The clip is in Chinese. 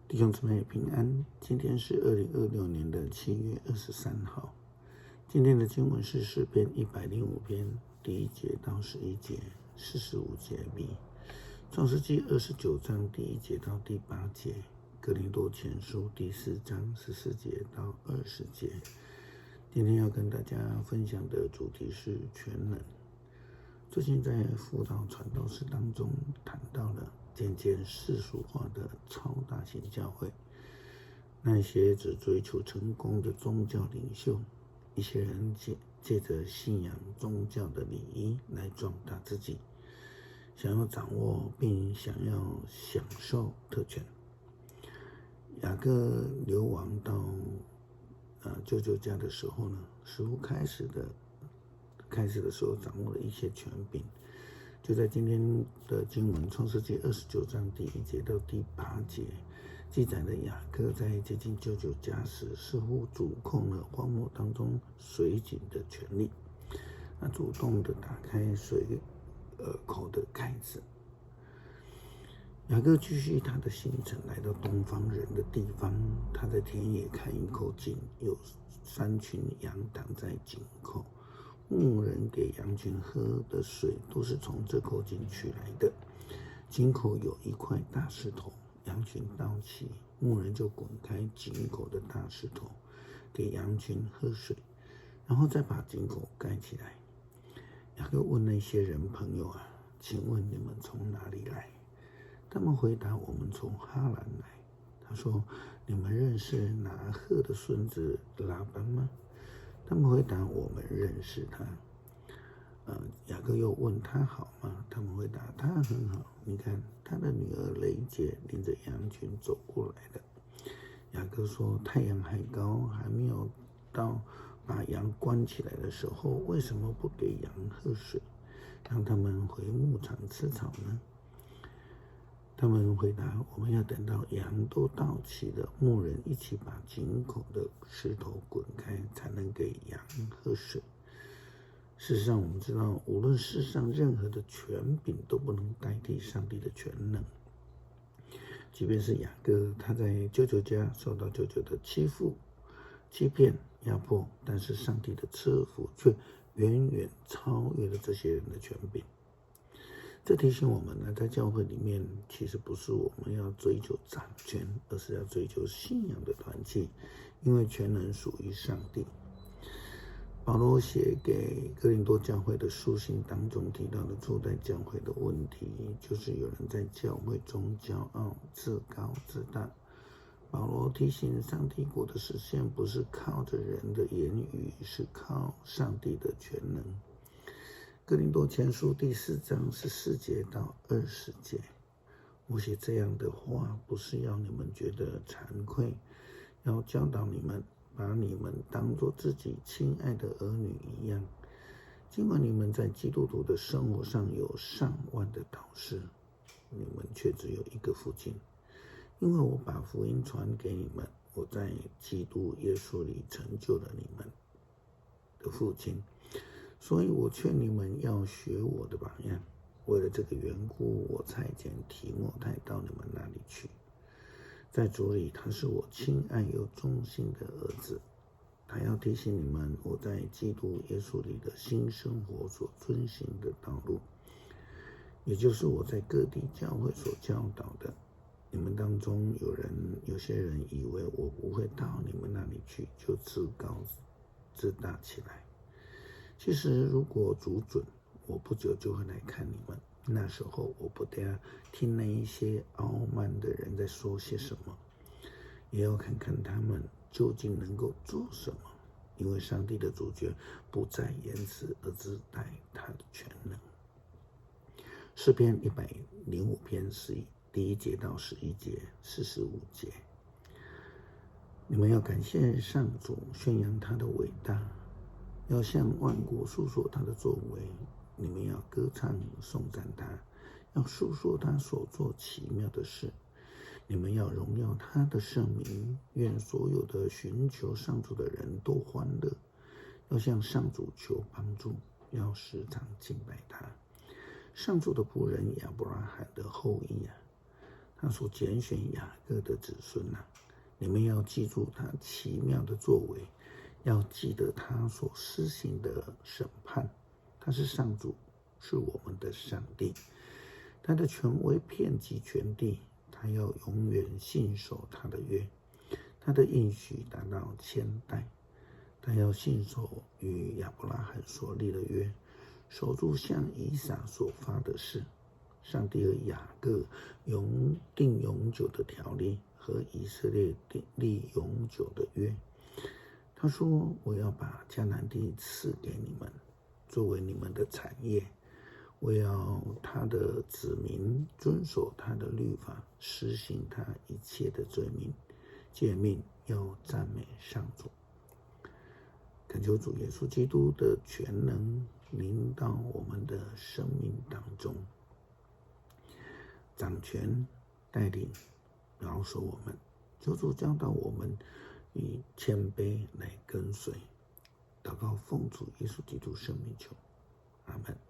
弟兄姊妹平安，今天是2026年7月23号。今天的经文是诗篇105篇第1节到11节、45节 B， 创世纪29章第1节到第8节，哥林多前书第4章14节到20节。今天要跟大家分享的主题是全能。最近在辅导传道室当中谈到了渐渐世俗化的超大型教会，那些只追求成功的宗教领袖，一些人借着信仰宗教的礼仪来壮大自己，想要掌握并想要享受特权。雅各流亡到舅舅家的时候呢，似乎开始的时候掌握了一些权柄。就在今天的经文创世纪29章第1节到第8节记载了雅各在接近舅舅家时，似乎主控了荒漠当中水井的权利，主动的打开水口的盖子。雅各继续他的行程，来到东方人的地方。他在田野看一口井，有3群羊躺在井口，牧人给羊群喝的水都是从这口井取来的。井口有一块大石头，羊群到齐，牧人就滚开井口的大石头，给羊群喝水，然后再把井口盖起来。雅各问那些人朋友请问你们从哪里来？他们回答，我们从哈兰来。他说，你们认识拿鹤的孙子拉班吗？他们回答，我们认识他。雅各又问他好吗？他们回答，他很好。你看，他的女儿雷杰领着羊群走过来了。雅各说，太阳还高，还没有到把羊关起来的时候，为什么不给羊喝水，让他们回牧场吃草呢？他们回答，我们要等到羊都到齐了，牧人一起把井口的石头滚开，才能给羊喝水。事实上，我们知道，无论世上任何的权柄都不能代替上帝的全能。即便是雅各，他在舅舅家受到舅舅的欺负、欺骗、压迫，但是上帝的赐福却远远超越了这些人的权柄。这提醒我们呢，在教会里面，其实不是我们要追求掌权，而是要追求信仰的团契，因为全能属于上帝。保罗写给哥林多教会的书信当中提到的初代教会的问题，就是有人在教会中骄傲、自高自大。保罗提醒，上帝国的实现不是靠着人的言语，是靠上帝的全能。哥林多前书第4章14节到20节，我写这样的话，不是要你们觉得惭愧，要教导你们，把你们当作自己亲爱的儿女一样。尽管你们在基督徒的生活上有上万的导师，你们却只有一个父亲，因为我把福音传给你们，我在基督耶稣里成就了你们的父亲。所以我劝你们要学我的榜样。为了这个缘故，我差遣提摩太到你们那里去。在主里，他是我亲爱又忠心的儿子。他要提醒你们，我在基督耶稣里的新生活所遵行的道路，也就是我在各地教会所教导的。你们当中有些人以为我不会到你们那里去，就自高自大起来。其实如果主准，我不久就会来看你们。那时候我不得要听那一些傲慢的人在说些什么，也要看看他们究竟能够做什么，因为上帝的主角不在言辞，而是在他的全能。诗篇105篇第1节到11节、45节，你们要感谢上主，宣扬他的伟大，要向万国述说他的作为。你们要歌唱颂赞他，要述说他所做奇妙的事。你们要荣耀他的圣名，愿所有的寻求上主的人都欢乐。要向上主求帮助，要时常敬拜他。上主的仆人亚伯拉罕的后裔他所拣选雅各的子孙你们要记住他奇妙的作为，要记得他所施行的审判。他是上主，是我们的上帝，他的权威遍及全地，他要永远信守他的约，他的应许达到千代。他要信守与亚伯拉罕所立的约，守住向以撒所发的誓。上帝和雅各定永久的条例，和以色列立永久的约。他说：我要把迦南地赐给你们，作为你们的产业。我要他的子民遵守他的律法，实行他一切的诫命，要赞美上主。恳求主耶稣基督的全能临到我们的生命当中，掌权带领保守我们。求主教导我们以谦卑来跟随。祷告奉主耶稣基督圣名求，阿们。